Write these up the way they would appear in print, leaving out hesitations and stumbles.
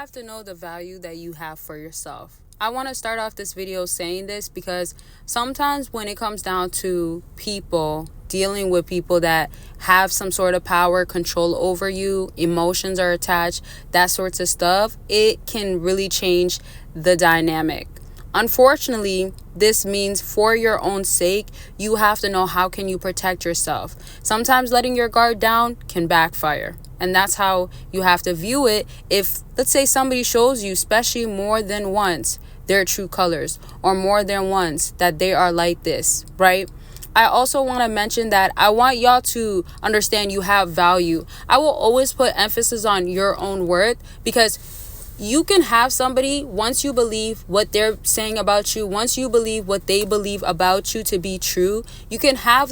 have to know the value that you have for yourself. I want to start off this video saying this because sometimes when it comes down to people, dealing with people that have some sort of power, control over you, emotions are attached, that sorts of stuff, it can really change the dynamic. Unfortunately, this means for your own sake, you have to know how can you protect yourself. Sometimes letting your guard down can backfire. And that's how you have to view it. If, let's say, somebody shows you, especially more than once, their true colors, or more than once that they are like this, right? I also want to mention that I want y'all to understand you have value. I will always put emphasis on your own worth, because you can have somebody, once you believe what they're saying about you, once you believe what they believe about you to be true, you can have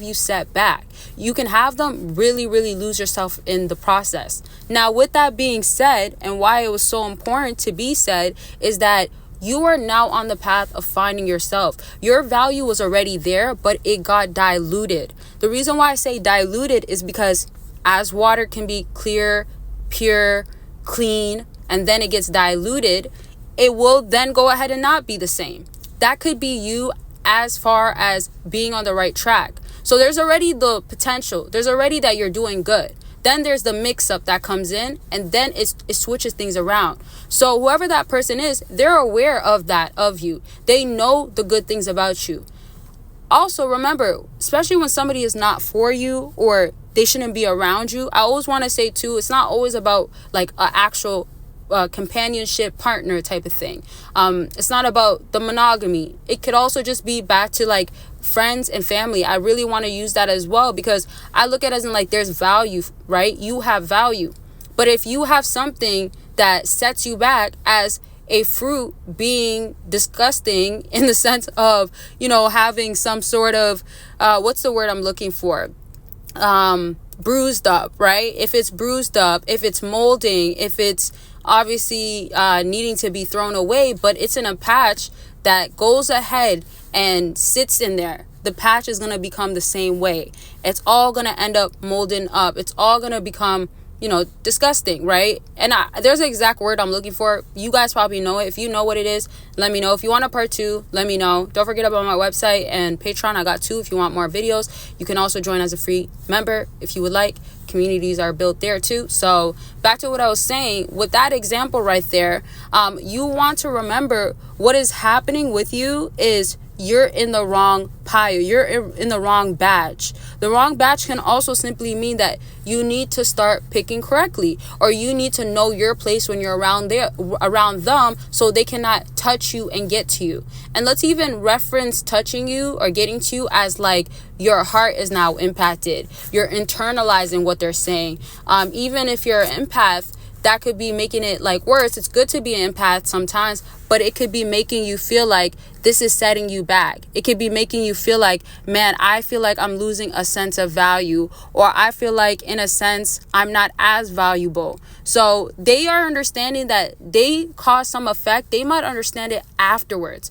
you set back. You can have them really, really lose yourself in the process. Now, with that being said, and why it was so important to be said, is that you are now on the path of finding yourself. Your value was already there, but it got diluted. The reason why I say diluted is because as water can be clear, pure, clean, and then it gets diluted, it will then go ahead and not be the same. That could be you as far as being on the right track. So there's already the potential. There's already that you're doing good. Then there's the mix-up that comes in, and then it switches things around. So whoever that person is, they're aware of that, of you. They know the good things about you. Also, remember, especially when somebody is not for you or they shouldn't be around you, I always want to say, too, it's not always about like an actual companionship partner type of thing. It's not about the monogamy. It could also just be back to like friends and family. I really want to use that as well, because I look at it as in like there's value, right? You have value. But if you have something that sets you back, as a fruit being disgusting in the sense of, having some sort of, what's the word I'm looking for? Bruised up, right? If it's bruised up, if it's molding, if it's obviously needing to be thrown away, but it's in a patch that goes ahead and sits in there, the patch is going to become the same way. It's all going to end up molding up. It's all going to become disgusting, right? And there's an exact word I'm looking for. You guys probably know it. If you know what it is, let me know. If you want a part 2, let me know. Don't forget about my website and Patreon. I got 2 if you want more videos. You can also join as a free member if you would like. Communities are built there too. So back to what I was saying, with that example right there, you want to remember what is happening with you is you're in the wrong pile. You're in the wrong batch. The wrong batch can also simply mean that you need to start picking correctly, or you need to know your place when you're around them, so they cannot touch you and get to you. And let's even reference touching you or getting to you as like your heart is now impacted. You're internalizing what they're saying. Even if you're an empath, that could be making it like worse. It's good to be an empath sometimes, but it could be making you feel like this is setting you back. It could be making you feel like, man, I feel like I'm losing a sense of value, or I feel like in a sense I'm not as valuable. So they are understanding that they cause some effect. They might understand it afterwards.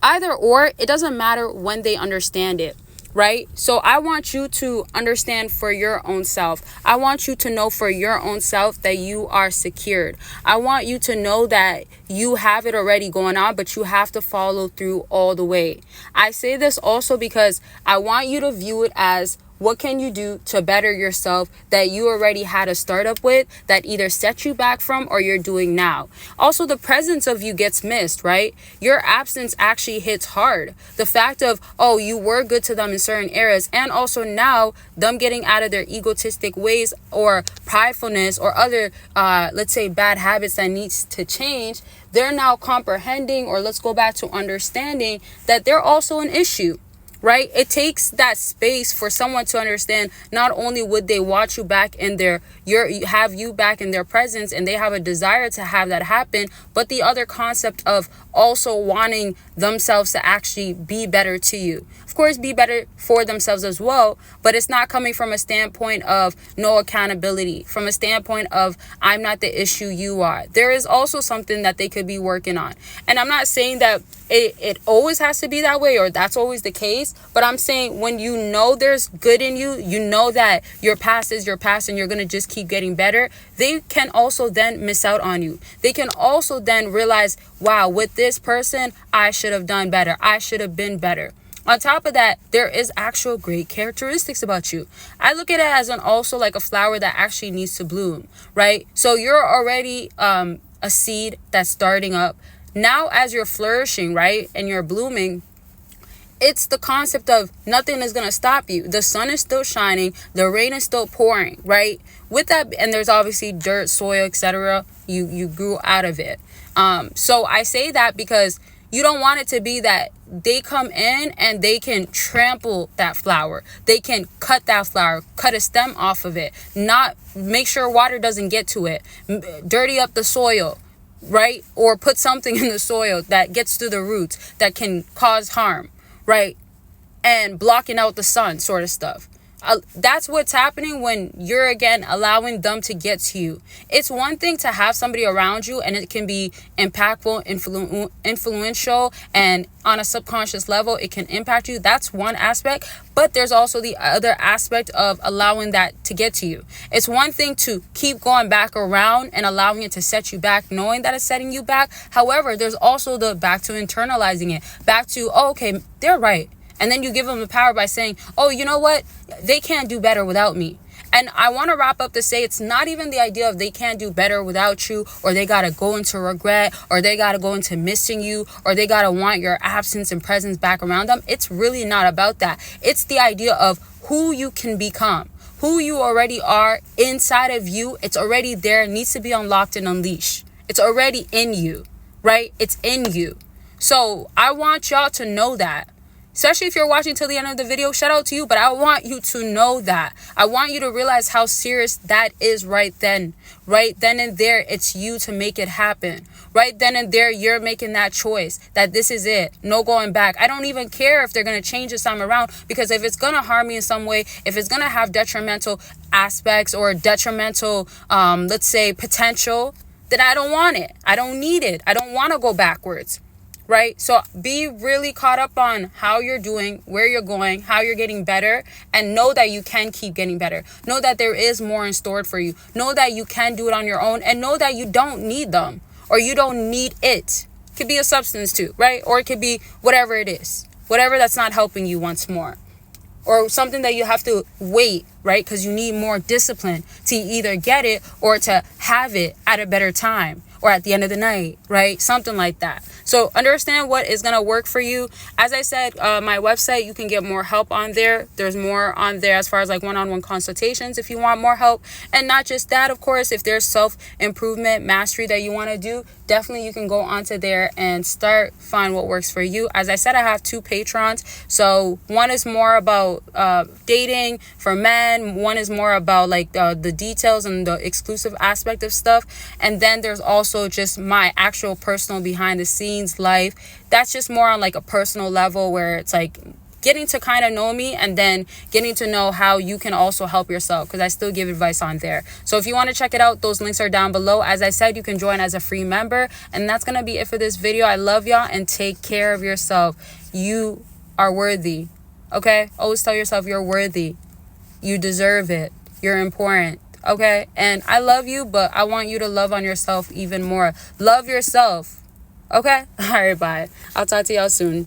Either or, it doesn't matter when they understand it. Right? So I want you to understand for your own self. I want you to know for your own self that you are secured. I want you to know that you have it already going on, but you have to follow through all the way. I say this also because I want you to view it as, what can you do to better yourself that you already had a startup with that either set you back from or you're doing now? Also, the presence of you gets missed, right? Your absence actually hits hard. The fact of, oh, you were good to them in certain areas, and also now them getting out of their egotistic ways or pridefulness or other, let's say, bad habits that needs to change, they're now comprehending, or let's go back to understanding, that they're also an issue. Right? It takes that space for someone to understand not only would they watch you back in have you back in their presence, and they have a desire to have that happen, but the other concept of also wanting themselves to actually be better to you. Of course, be better for themselves as well, but it's not coming from a standpoint of no accountability, from a standpoint of I'm not the issue, you are. There is also something that they could be working on. And I'm not saying that it always has to be that way, or that's always the case, But I'm saying when you know there's good in you, you know that your past is your past and you're going to just keep getting better, they can also then miss out on you. They can also then realize, wow, with this person, I should have done better. I should have been better. On top of that, there is actual great characteristics about you. I look at it as also like a flower that actually needs to bloom, right? So you're already a seed that's starting up. Now, as you're flourishing, right, and you're blooming, it's the concept of nothing is going to stop you. The sun is still shining. The rain is still pouring, right? With that, and there's obviously dirt, soil, etc. You grew out of it. So I say that because you don't want it to be that they come in and they can trample that flower. They can cut that flower, cut a stem off of it, not make sure water doesn't get to it, dirty up the soil, right? Or put something in the soil that gets to the roots that can cause harm, right? And blocking out the sun, sort of stuff. That's what's happening when you're, again, allowing them to get to you. It's one thing to have somebody around you and it can be impactful, influential, and on a subconscious level, it can impact you. That's one aspect. But there's also the other aspect of allowing that to get to you. It's one thing to keep going back around and allowing it to set you back, knowing that it's setting you back. However, there's also the back to internalizing it, back to, oh, okay, they're right. And then you give them the power by saying, oh, you know what? They can't do better without me. And I want to wrap up to say it's not even the idea of they can't do better without you, or they got to go into regret, or they got to go into missing you, or they got to want your absence and presence back around them. It's really not about that. It's the idea of who you can become, who you already are inside of you. It's already there. It needs to be unlocked and unleashed. It's already in you, right? It's in you. So I want y'all to know that. Especially if you're watching till the end of the video, shout out to you. But I want you to know that. I want you to realize how serious that is right then. Right then and there, it's you to make it happen. Right then and there, you're making that choice that this is it. No going back. I don't even care if they're going to change this time around, because if it's going to harm me in some way, if it's going to have detrimental aspects or detrimental, let's say, potential, then I don't want it. I don't need it. I don't want to go backwards. Right? So be really caught up on how you're doing, where you're going, how you're getting better, and know that you can keep getting better. Know that there is more in store for you. Know that you can do it on your own, and know that you don't need them, or you don't need it. It could be a substance too, right? Or it could be whatever it is, whatever that's not helping you once more, or something that you have to wait, right? Because you need more discipline to either get it or to have it at a better time, or at the end of the night, right? Something like that. So understand what is going to work for you. As I said, my website, you can get more help on there. There's more on there as far as like one-on-one consultations if you want more help. And not just that, of course, if there's self-improvement, mastery that you want to do, definitely you can go onto there and find what works for you. As I said, I have 2 patrons. So one is more about dating for men. One is more about like the details and the exclusive aspect of stuff. And then there's also just my actual personal behind the scenes life. That's just more on like a personal level, where it's like getting to kind of know me and then getting to know how you can also help yourself, because I still give advice on there. So if you want to check it out, those links are down below. As I said, you can join as a free member. And that's going to be it for this video. I love y'all, and take care of yourself. You are worthy. Okay? Always tell yourself you're worthy. You deserve it. You're important. Okay? And I love you, but I want you to love on yourself even more. Love yourself. Okay? All right, bye. I'll talk to y'all soon.